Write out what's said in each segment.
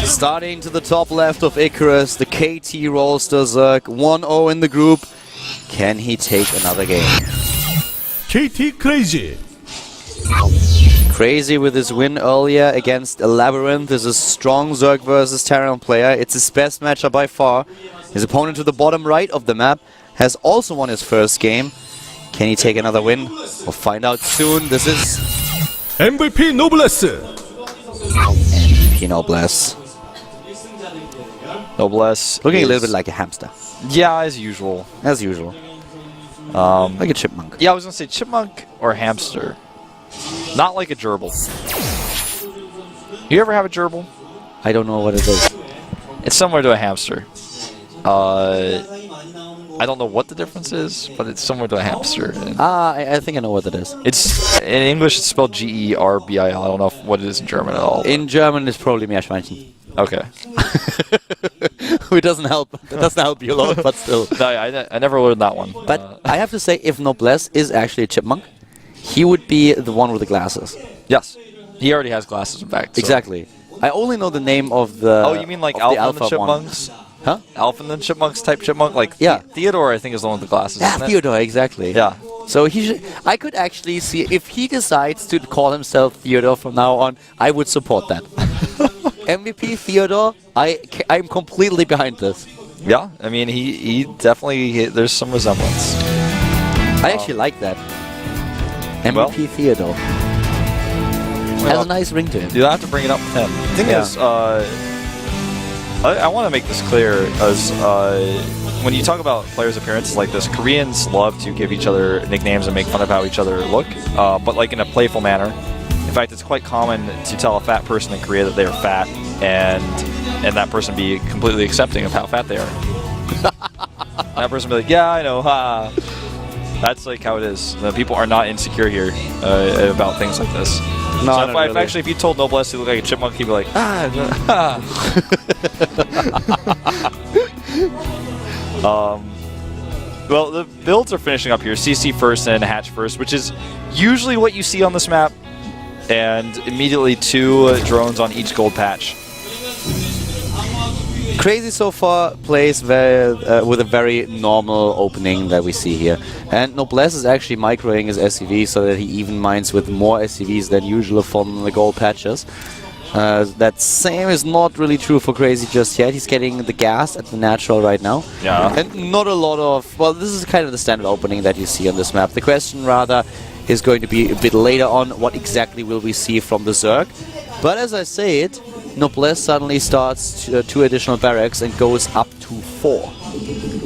Starting to the top left of Icarus, the KT rolls the Zerg, 1-0 in the group. Can he take another game? KT Crazy. Crazy with his win earlier against Labyrinth. This is a strong Zerg versus Terran player. It's his best matchup by far. His opponent to the bottom right of the map has also won his first game. Can he take another win? We'll find out soon. This is MVP Noblesse. MVP Noblesse. Noblesse Looking a little bit like a hamster. Yeah, as usual. As usual. Like a chipmunk. Yeah, I was going to say chipmunk or hamster. Not like a gerbil. You ever have a gerbil? I don't know what it is. It's similar to a hamster. I don't know what the difference is, but it's similar to a hamster. I think I know what it is. It's in English. It's spelled Gerbil. I don't know what it is in German at all. In German, it's probably Meerschweinchen. Okay. It doesn't help. That doesn't help you a lot, but still. No, I never learned that one. But I have to say, if Noblesse is actually a chipmunk, he would be the one with the glasses. Yes. He already has glasses, in fact. So. Exactly. I only know the name of the. Oh, you mean like Alpha and the Chipmunks? Huh? Alpha and the Chipmunks type chipmunk? Like yeah. Theodore, I think, is the one with the glasses. Yeah, Theodore, exactly. Yeah. So he should. I could actually see if he decides to call himself Theodore from now on. I would support that. MVP Theodore. I'm completely behind this. Yeah, I mean, he definitely there's some resemblance. I actually like that. MVP Theodore. Has a nice ring to him. You'll have to bring it up with him. The thing is, I want to make this clear, as when you talk about players' appearances like this, Koreans love to give each other nicknames and make fun of how each other look, but like in a playful manner. In fact, it's quite common to tell a fat person in Korea that they are fat, and that person be completely accepting of how fat they are. That person be like, yeah, I know, ha. That's like how it is. People are not insecure here about things like this. No, so really. if you told Noblesse he looked like a chipmunk, he'd be like, well, the builds are finishing up here. CC first and Hatch first, which is usually what you see on this map. And immediately 2 drones on each gold patch. Crazy so far plays with a very normal opening that we see here. And Noblesse is actually microing his SCV so that he even mines with more SCVs than usual from the gold patches. That same is not really true for Crazy just yet. He's getting the gas at the natural right now. Yeah. And not a lot of... Well, this is kind of the standard opening that you see on this map. The question rather is going to be a bit later on, what exactly will we see from the Zerg. But as I say it, Noblesse suddenly starts 2 additional barracks and goes up to 4.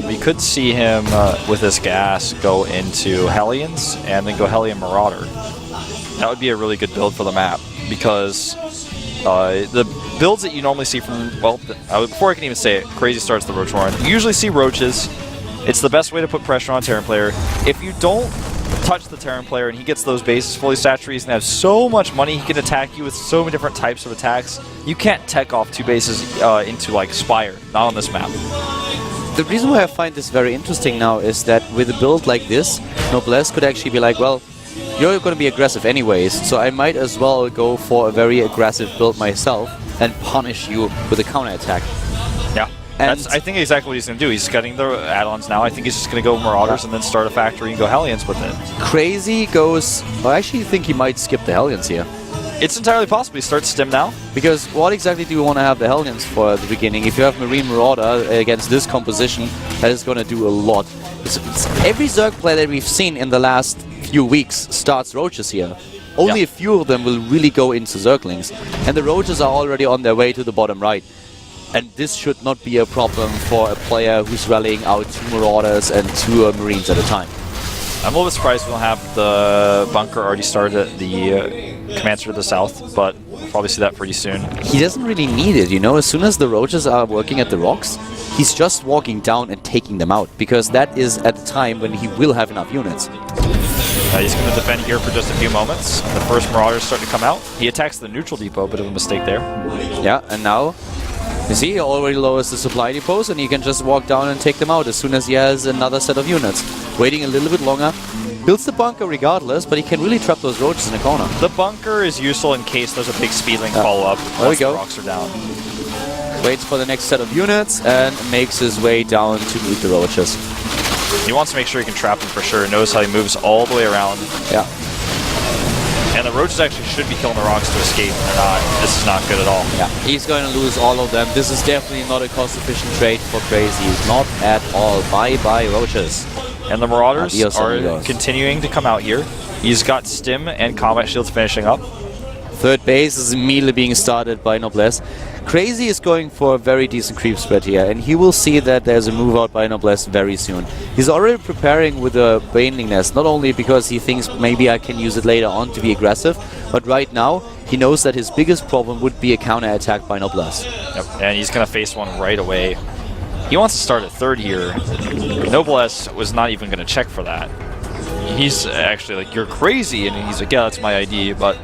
We could see him with this gas go into Hellions and then go Hellion Marauder. That would be a really good build for the map, because the builds that you normally see from, well, before I can even say it, Crazy starts the Roach Warren. You usually see Roaches. It's the best way to put pressure on Terran player. If you don't touch the Terran player and he gets those bases fully saturated, he's going to have so much money, he can attack you with so many different types of attacks. You can't tech off 2 bases into like Spire, not on this map. The reason why I find this very interesting now is that with a build like this, Noblesse could actually be like, well, you're going to be aggressive anyways, so I might as well go for a very aggressive build myself and punish you with a counterattack. Yeah. That's, I think, exactly what he's going to do. He's cutting the add-ons now. I think he's just going to go Marauders and then start a factory and go Hellions with it. Crazy goes... I actually think he might skip the Hellions here. It's entirely possible. He starts Stim now. Because what exactly do you want to have the Hellions for at the beginning? If you have Marine Marauder against this composition, that is going to do a lot. Every Zerg player that we've seen in the last few weeks starts Roaches here. Only a few of them will really go into Zerglings. And the Roaches are already on their way to the bottom right. And this should not be a problem for a player who's rallying out 2 Marauders and 2 Marines at a time. I'm a little bit surprised we don't have the bunker already started at the command center to the south, but we'll probably see that pretty soon. He doesn't really need it, you know. As soon as the Roaches are working at the rocks, he's just walking down and taking them out, because that is at the time when he will have enough units. He's going to defend here for just a few moments. The first Marauders start to come out. He attacks the neutral depot, bit of a mistake there. Yeah, and now... You see, he already lowers the supply depots and he can just walk down and take them out as soon as he has another set of units. Waiting a little bit longer. Builds the bunker regardless, but he can really trap those Roaches in the corner. The bunker is useful in case there's a big speedling follow-up once the rocks are down. waits for the next set of units, and makes his way down to meet the roaches. He wants to make sure he can trap them for sure. Knows how he moves all the way around. Yeah. And the roaches actually should be killing the rocks to escape. They're not. This is not good at all. Yeah, he's going to lose all of them. This is definitely not a cost-efficient trade for Crazy. Not at all. Bye-bye, roaches. And the Marauders Adios, are amigos. continuing to come out here. He's got Stim and Combat Shields finishing up. Third base is immediately being started by Noblesse. Crazy is going for a very decent creep spread here, and he will see that there's a move out by Noblesse very soon. He's already preparing with a Baneling Nest, not only because he thinks maybe I can use it later on to be aggressive, but right now he knows that his biggest problem would be a counter-attack by Noblesse. Yep. And he's going to face one right away. He wants to start at third here. Noblesse was not even going to check for that. He's actually like, you're crazy, and he's like, yeah, that's my ID, but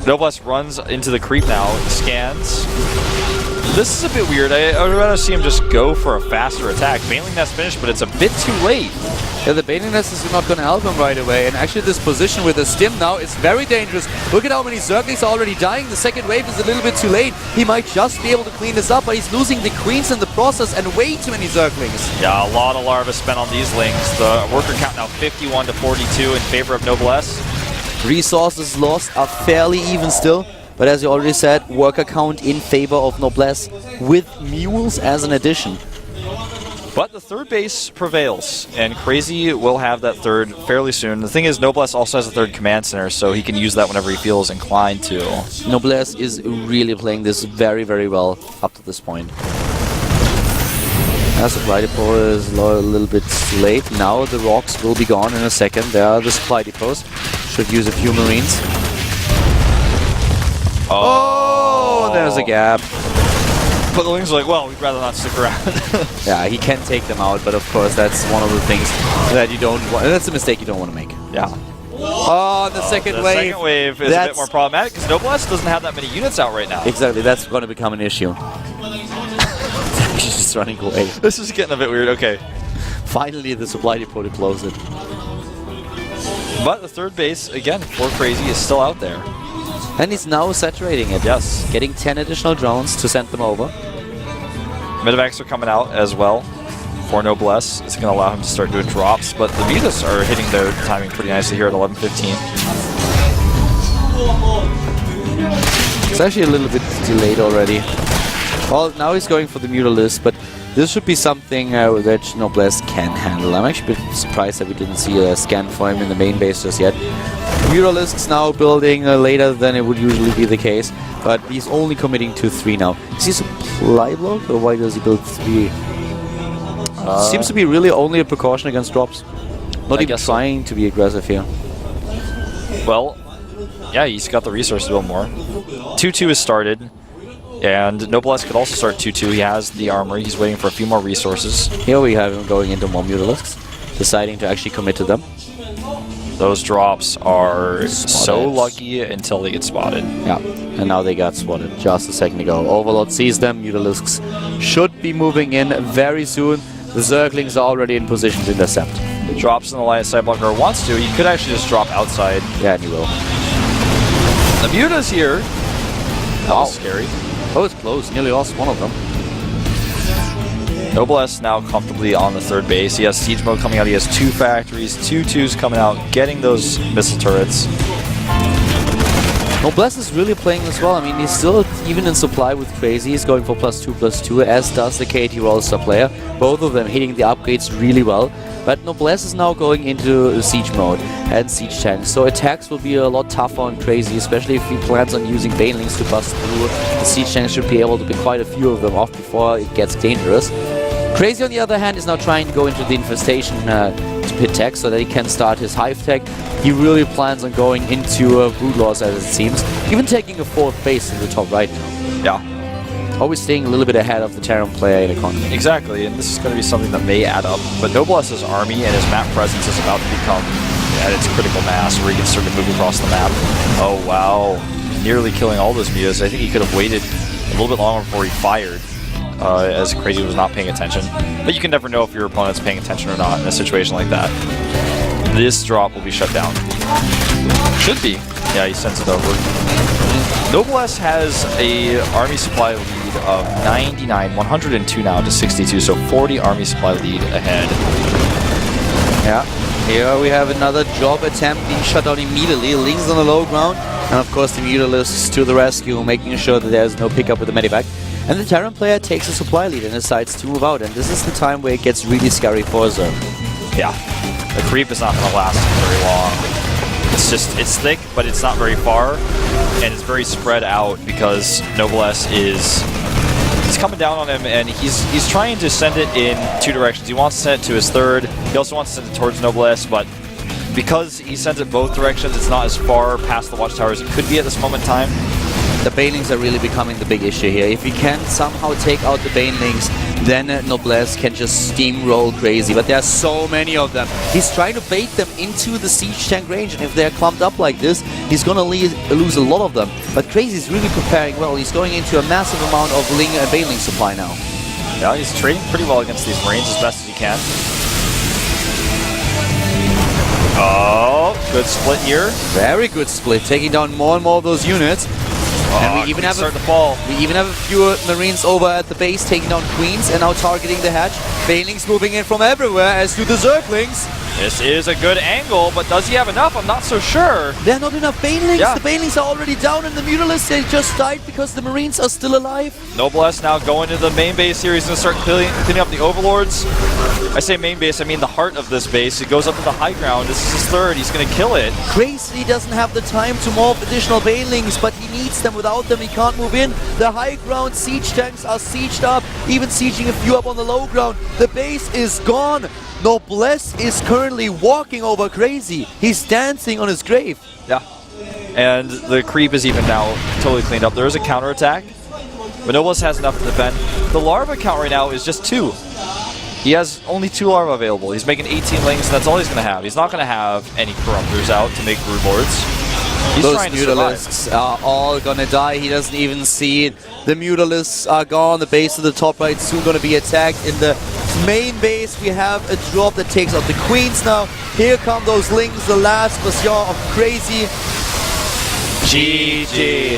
Noblesse runs into the creep now, scans. This is a bit weird. I would rather see him just go for a faster attack. Baneling Nest finished, but it's a bit too late. Yeah, the Baneling Nest is not going to help him right away, and actually this position with the Stim now is very dangerous. Look at how many Zerglings are already dying. The second wave is a little bit too late. He might just be able to clean this up, but he's losing the Queens in the process and way too many Zerglings. Yeah, a lot of larvae spent on these lings. The worker count now 51 to 42 in favor of Noblesse. Resources lost are fairly even still, but as you already said, worker count in favor of Noblesse with mules as an addition. But the third base prevails, and Crazy will have that third fairly soon. The thing is, Noblesse also has a third command center, so he can use that whenever he feels inclined to. Noblesse is really playing this very, very well up to this point. As the supply depot is a little bit late. Now the rocks will be gone in a second. There are the supply depots. Should use a few Marines. Oh, there's a gap. But the Lings are like, well, we'd rather not stick around. Yeah, he can take them out, but of course that's one of the things that you don't want. That's a mistake you don't want to make. Yeah. Oh, the second wave. The second wave is a bit more problematic because Noblesse doesn't have that many units out right now. Exactly, that's going to become an issue. He's just running away. This is getting a bit weird. Okay. Finally, the supply depot to close it. But the third base, again, for Crazy, is still out there. And he's now saturating it. Yes. Getting 10 additional drones to send them over. Medevacs are coming out as well for Noblesse. It's going to allow him to start doing drops, but the Mutas are hitting their timing pretty nicely here at 11:15. It's actually a little bit delayed already. Well, now he's going for the Mutalisk, but this should be something that Noblesse can handle. I'm actually a bit surprised that we didn't see a scan for him in the main base just yet. Mutalisk's now building later than it would usually be the case, but he's only committing to 3 now. Is he supply block, or why does he build 3? Seems to be really only a precaution against drops. Not even trying to be aggressive here. Well, yeah, he's got the resource to build more. 2-2 is started. And Noblesse could also start 2-2. He has the armory. He's waiting for a few more resources. Here we have him going into more Mutalisks, deciding to actually commit to them. Those drops are so lucky until they get spotted. Yeah, and now they got spotted just a second ago. Overlord sees them. Mutalisks should be moving in very soon. The Zerglings are already in position to intercept. Drops in the line of sight blocker wants to. He could actually just drop outside. Yeah, and he will. The Muta's here. That was scary. Oh, it's close. Nearly lost one of them. Noblesse now comfortably on the third base. He has siege mode coming out. He has 2 factories, 2-2s coming out, getting those missile turrets. Noblesse is really playing this well. I mean, he's still even in supply with Crazy. He's going for +2/+2, as does the KT Rollstar player. Both of them hitting the upgrades really well. But Noblesse is now going into siege mode and siege tanks, so attacks will be a lot tougher on Crazy, especially if he plans on using Banelings to bust through. The siege tanks should be able to pick quite a few of them off before it gets dangerous. Crazy, on the other hand, is now trying to go into the infestation pit tech so that he can start his hive tech. He really plans on going into Broodlords, as it seems, even taking a 4th base in the top right now. Yeah. Always staying a little bit ahead of the Terran player in economy. Exactly, and this is going to be something that may add up. But Noblesse's army and his map presence is about to become at its critical mass, where he can start to move across the map. Oh, wow. Nearly killing all those Mutas. I think he could have waited a little bit longer before he fired, as Crazy was not paying attention. But you can never know if your opponent's paying attention or not in a situation like that. This drop will be shut down. Should be. Yeah, he sends it over. Noblesse has a army supply lead of 99, 102 now to 62, so 40 army supply lead ahead. Yeah, here we have another job attempt being shut down immediately. Lings on the low ground, and of course the Mutalisks to the rescue, making sure that there's no pickup with the medivac. And the Terran player takes a supply lead and decides to move out, and this is the time where it gets really scary for Zerg. Yeah, the creep is not going to last very long. It's thick, but it's not very far, and it's very spread out because Noblesse is... He's coming down on him, and he's trying to send it in two directions. He wants to send it to his third. He also wants to send it towards Noblesse, but because he sends it both directions, it's not as far past the watchtower as it could be at this moment in time. The Banelings are really becoming the big issue here. If he can somehow take out the Banelings, then Noblesse can just steamroll crazy. But there are so many of them. He's trying to bait them into the siege tank range, and if they're clumped up like this, he's gonna lose a lot of them. But Crazy's really preparing well. He's going into a massive amount of Ling and Baneling supply now. Yeah, he's trading pretty well against these Marines as best as he can. Oh, good split here. Very good split, taking down more and more of those units. And we even have a few Marines over at the base taking down Queens and now targeting the hatch. Banelings moving in from everywhere, as do the Zerglings. This is a good angle, but does he have enough? I'm not so sure. There are not enough Banelings. Yeah. The Banelings are already down, and the Mutalisks, they just died because the Marines are still alive. Noblesse now going to the main base here. He's going to start cleaning up the Overlords. I say main base, I mean the heart of this base. He goes up to the high ground. This is his third. He's going to kill it. Crazy doesn't have the time to morph additional Banelings, but he needs them. Without them, he can't move in. The high ground siege tanks are sieged up, even sieging a few up on the low ground. The base is gone. Noblesse is currently walking over Crazy. He's dancing on his grave. Yeah. And the creep is even now totally cleaned up. There is a counterattack, but Noblesse has enough to defend. The larva count right now is just 2. He has only 2 larvae available. He's making 18 lings, and that's all he's going to have. He's not going to have any corruptors out to make brood lords. He's Those trying to survive. Mutalisks are all gonna die. He doesn't even see it. The Mutalisks are gone. The base of the top right is soon gonna be attacked. In the main base, we have a drop that takes out the Queens now. Here come those Lings, the last bastion of Crazy. GG.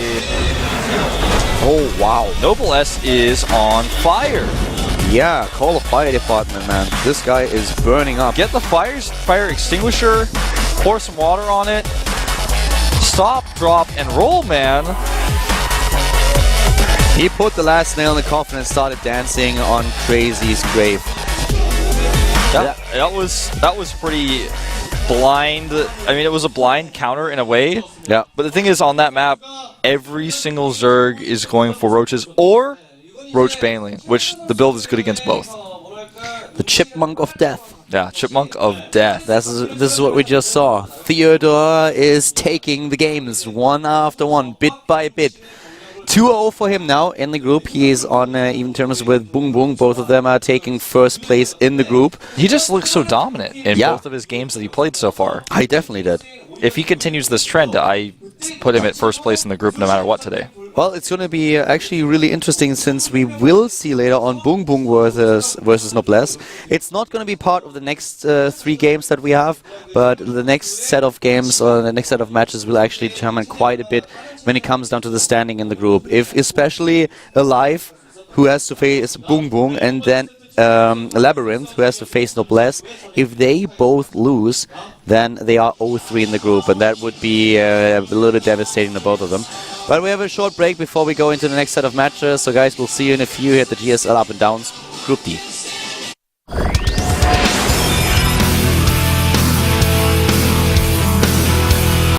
Oh, wow. Noblesse is on fire. Yeah, call the fire department, man. This guy is burning up. Get the fire extinguisher, pour some water on it, stop, drop, and roll, man. He put the last nail in the coffin and started dancing on Crazy's grave. That was pretty blind. I mean, it was a blind counter in a way. Yeah. But the thing is, on that map, every single Zerg is going for Roaches or Roach Baneling, which the build is good against both. The Chipmunk of Death. Yeah, Chipmunk of Death. This is what we just saw. Theodore is taking the games one after one, bit by bit. 2-0 for him now in the group. He is on even terms with Boom Boom. Both of them are taking first place in the group. He just looks so dominant in both of his games that he played so far. I definitely did. If he continues this trend, I put him at first place in the group no matter what today. Well, it's going to be actually really interesting, since we will see later on Boom Boom versus Noblesse. It's not going to be part of the next 3 games that we have, but the next set of games or the next set of matches will actually determine quite a bit when it comes down to the standing in the group. If especially Alive, who has to face Boom Boom, and then Labyrinth, who has to face Noblesse, if they both lose, then they are 0-3 in the group, and that would be a little bit devastating to both of them. But we have a short break before we go into the next set of matches, so guys, we'll see you in a few here at the GSL Up and Downs Group D.